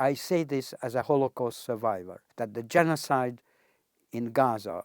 I say this as a Holocaust survivor, that the genocide in Gaza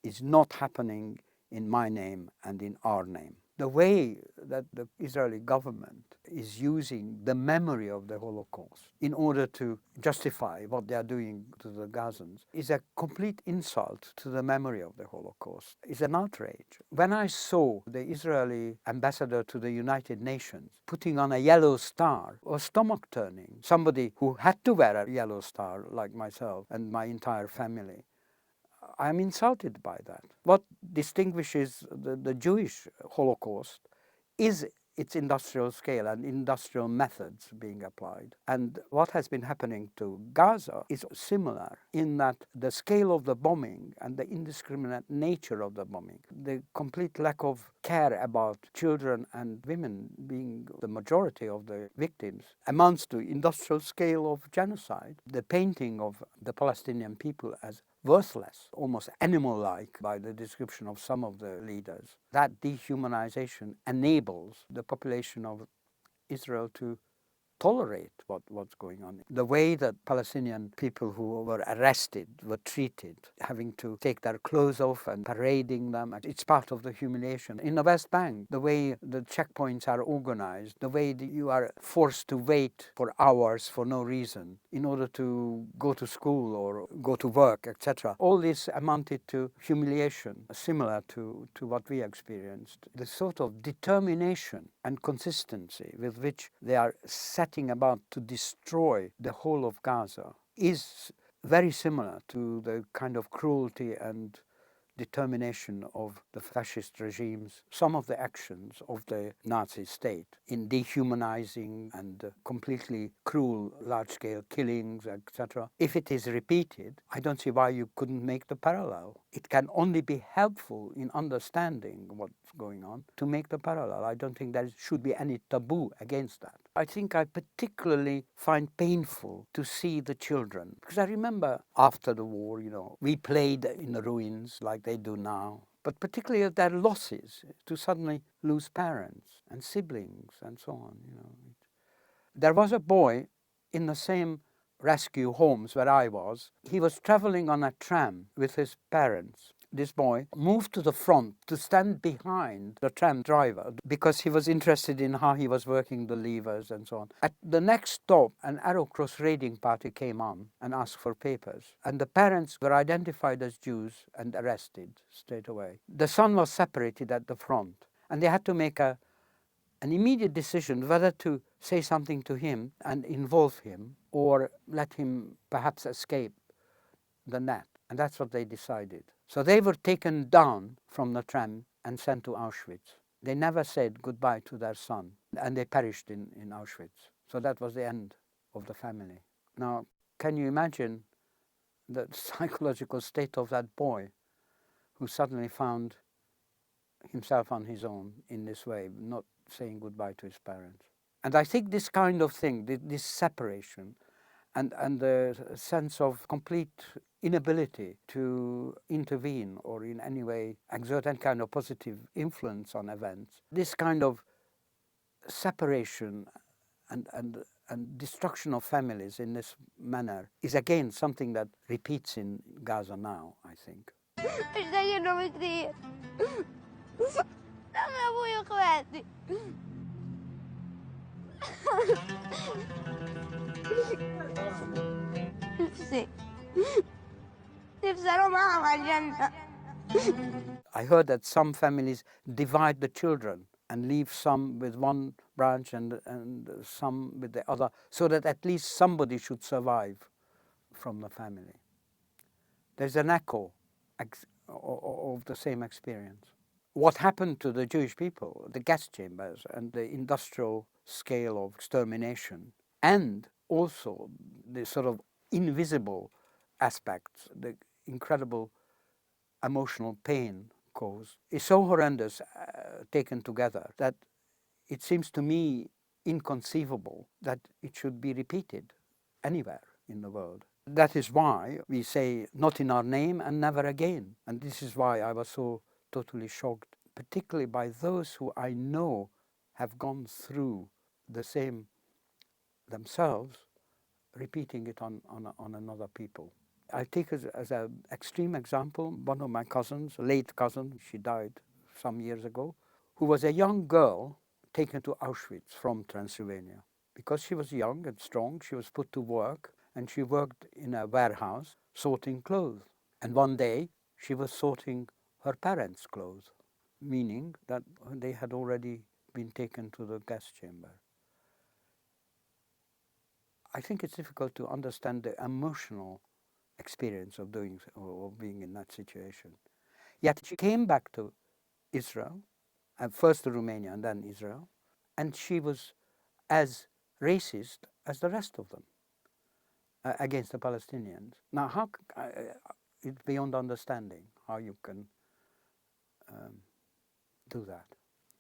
is not happening in my name and in our name. The way that the Israeli government is using the memory of the Holocaust in order to justify what they are doing to the Gazans is a complete insult to the memory of the Holocaust. It's an outrage. When I saw the Israeli ambassador to the United Nations putting on a yellow star, or stomach turning, somebody who had to wear a yellow star like myself and my entire family, I'm insulted by that. What distinguishes the Jewish Holocaust is its industrial scale and industrial methods being applied. And what has been happening to Gaza is similar in that the scale of the bombing and the indiscriminate nature of the bombing, the complete lack of care about children and women being the majority of the victims, amounts to industrial scale of genocide. The painting of the Palestinian people as worthless, almost animal-like by the description of some of the leaders. That dehumanization enables the population of Israel to tolerate what's going on. The way that Palestinian people who were arrested were treated, having to take their clothes off and parading them, it's part of the humiliation. In the West Bank, the way the checkpoints are organized, the way that you are forced to wait for hours for no reason in order to go to school or go to work, etc. All this amounted to humiliation, similar to what we experienced. The sort of determination and consistency with which they are setting about to destroy the whole of Gaza is very similar to the kind of cruelty and determination of the fascist regimes, some of the actions of the Nazi state in dehumanizing and completely cruel large-scale killings, etc. If it is repeated, I don't see why you couldn't make the parallel. It can only be helpful in understanding what's going on to make the parallel. I don't think there should be any taboo against that. I think I particularly find painful to see the children, because I remember after the war, we played in the ruins like they do now, but particularly their losses, to suddenly lose parents and siblings and so on. There was a boy in the same rescue homes where I was. He was traveling on a tram with his parents. This boy moved to the front to stand behind the tram driver because he was interested in how he was working the levers and so on. At the next stop, an Arrow Cross raiding party came on and asked for papers. And the parents were identified as Jews and arrested straight away. The son was separated at the front, and they had to make an immediate decision whether to say something to him and involve him or let him perhaps escape the net. And that's what they decided. So they were taken down from the tram and sent to Auschwitz. They never said goodbye to their son, and they perished in Auschwitz. So that was the end of the family. Now, can you imagine the psychological state of that boy who suddenly found himself on his own in this way, not saying goodbye to his parents? And I think this kind of thing, this separation, and the sense of complete inability to intervene or in any way exert any kind of positive influence on events, this kind of separation and destruction of families in this manner is again something that repeats in Gaza now, I think. I heard that some families divide the children and leave some with one branch and some with the other, so that at least somebody should survive from the family. There's an echo of the same experience. What happened to the Jewish people, the gas chambers and the industrial scale of extermination, and also the sort of invisible aspects, the incredible emotional pain caused, is so horrendous taken together that it seems to me inconceivable that it should be repeated anywhere in the world. That is why we say not in our name and never again. And this is why I was so totally shocked, particularly by those who I know have gone through the same themselves, repeating it on another people. I take as an extreme example one of my cousins, a late cousin, she died some years ago, who was a young girl taken to Auschwitz from Transylvania. Because she was young and strong, she was put to work, and she worked in a warehouse sorting clothes. And one day she was sorting her parents' clothes, meaning that they had already been taken to the gas chamber. I think it's difficult to understand the emotional experience of doing or being in that situation. Yet she came back to Israel, first to Romania and then Israel, and she was as racist as the rest of them against the Palestinians. Now, it's beyond understanding how you can do that,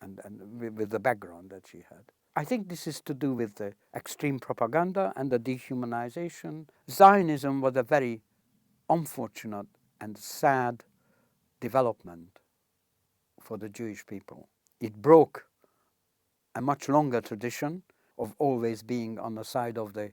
and with the background that she had. I think this is to do with the extreme propaganda and the dehumanization. Zionism was a very unfortunate and sad development for the Jewish people. It broke a much longer tradition of always being on the side of the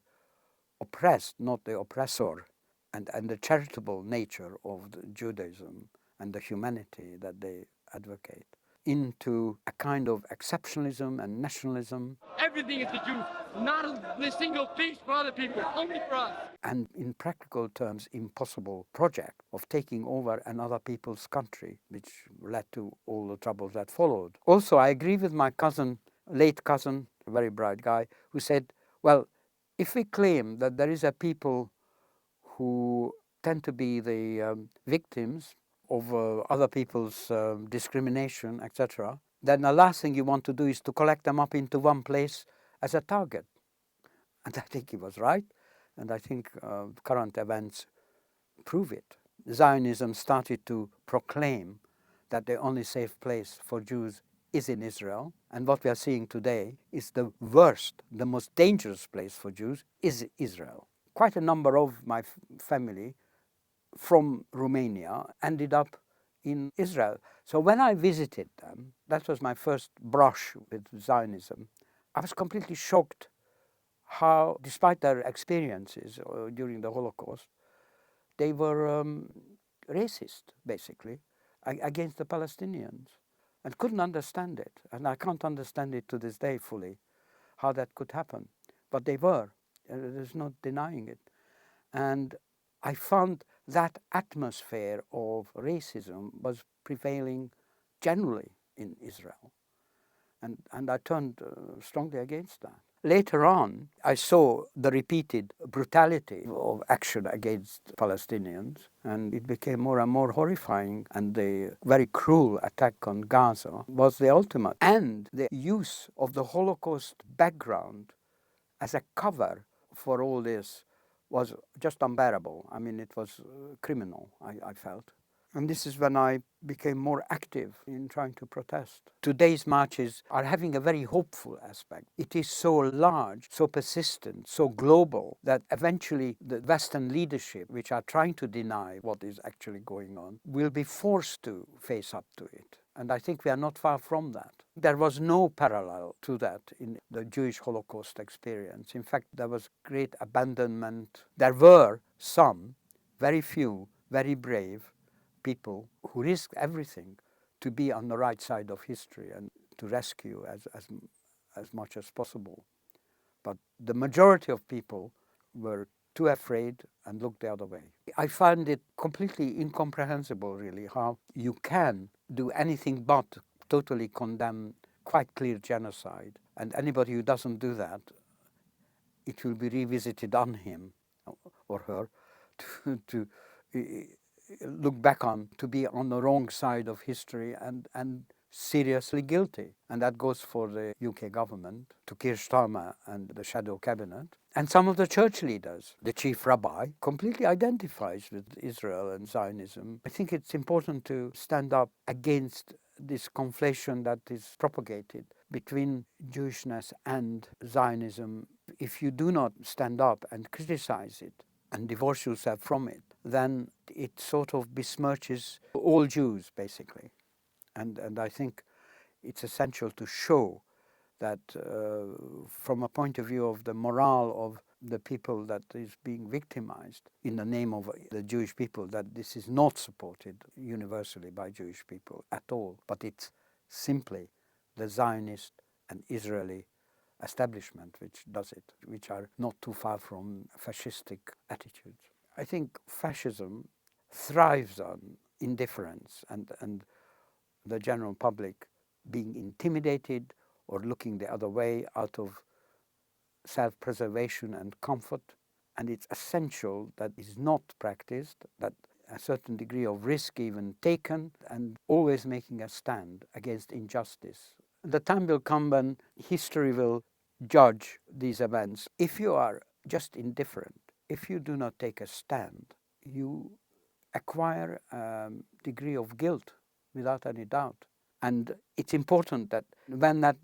oppressed, not the oppressor, and the charitable nature of the Judaism and the humanity that they advocate, into a kind of exceptionalism and nationalism. Everything is the Jews, not a single piece for other people, only for us. And in practical terms, impossible project of taking over another people's country, which led to all the troubles that followed. Also, I agree with my cousin, late cousin, a very bright guy, who said, well, if we claim that there is a people who tend to be the victims of other people's discrimination, etc., then the last thing you want to do is to collect them up into one place as a target. And I think he was right, and I think current events prove it. Zionism started to proclaim that the only safe place for Jews is in Israel, and what we are seeing today is the worst, the most dangerous place for Jews is Israel. Quite a number of my family from Romania ended up in Israel. So when I visited them, that was my first brush with Zionism, I was completely shocked how, despite their experiences during the Holocaust, they were racist, basically, against the Palestinians, and couldn't understand it. And I can't understand it to this day fully, how that could happen. But they were. There's no denying it. And I found that atmosphere of racism was prevailing generally in Israel. And I turned strongly against that. Later on, I saw the repeated brutality of action against Palestinians, and it became more and more horrifying. And the very cruel attack on Gaza was the ultimate. And the use of the Holocaust background as a cover for all this was just unbearable. I mean, it was criminal, I felt. And this is when I became more active in trying to protest. Today's marches are having a very hopeful aspect. It is so large, so persistent, so global, that eventually the Western leadership, which are trying to deny what is actually going on, will be forced to face up to it. And I think we are not far from that. There was no parallel to that in the Jewish Holocaust experience. In fact, there was great abandonment. There were some, very few, very brave people who risked everything to be on the right side of history and to rescue as much as possible. But the majority of people were too afraid and looked the other way. I find it completely incomprehensible, really, how you can do anything but totally condemn quite clear genocide. And anybody who doesn't do that, it will be revisited on him or her to look back on, to be on the wrong side of history and seriously guilty. And that goes for the UK government, to Keir Starmer and the shadow cabinet. And some of the church leaders, the chief rabbi, completely identifies with Israel and Zionism. I think it's important to stand up against this conflation that is propagated between Jewishness and Zionism. If you do not stand up and criticize it and divorce yourself from it, then it sort of besmirches all Jews, basically. And I think it's essential to show that from a point of view of the morale of the people that is being victimized in the name of the Jewish people, that this is not supported universally by Jewish people at all, but it's simply the Zionist and Israeli establishment which does it, which are not too far from fascistic attitudes. I think fascism thrives on indifference and the general public being intimidated or looking the other way out of self-preservation and comfort. And it's essential that is not practiced, that a certain degree of risk even taken, and always making a stand against injustice. The time will come when history will judge these events. If you are just indifferent, if you do not take a stand, you acquire a degree of guilt without any doubt. And it's important that when that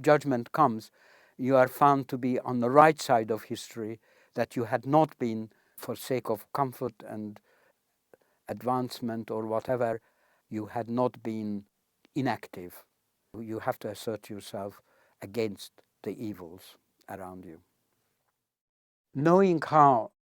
judgment comes, you are found to be on the right side of history, that you had not been, for sake of comfort and advancement or whatever, you had not been inactive. You have to assert yourself against the evils around you. Knowing how